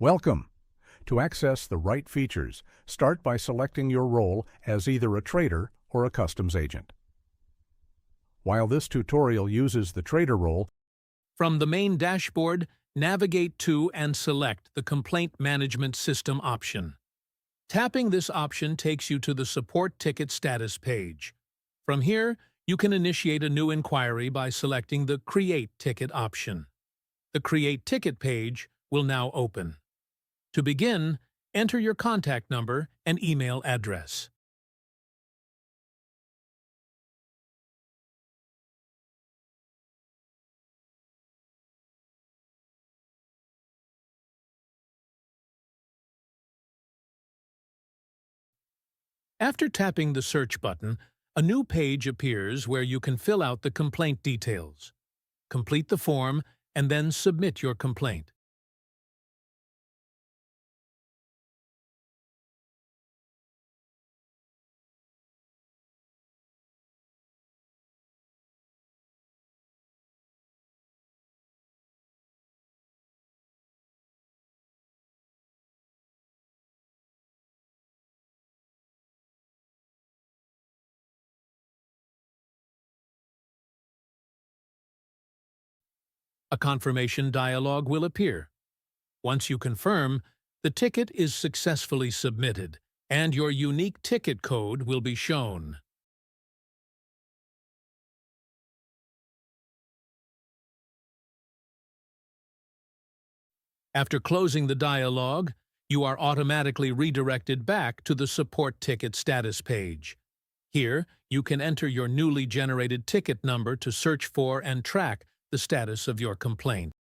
Welcome! To access the right features, start by selecting your role as either a trader or a customs agent. While this tutorial uses the trader role, from the main dashboard, navigate to and select the Complaint Management System option. Tapping this option takes you to the Support Ticket Status page. From here, you can initiate a new inquiry by selecting the Create Ticket option. The Create Ticket page will now open. To begin, enter your contact number and email address. After tapping the search button, a new page appears where you can fill out the complaint details. Complete the form and then submit your complaint. A confirmation dialog will appear. Once you confirm, the ticket is successfully submitted, and your unique ticket code will be shown. After closing the dialog, you are automatically redirected back to the Support Ticket Status page. Here, you can enter your newly generated ticket number to search for and track the status of your complaint.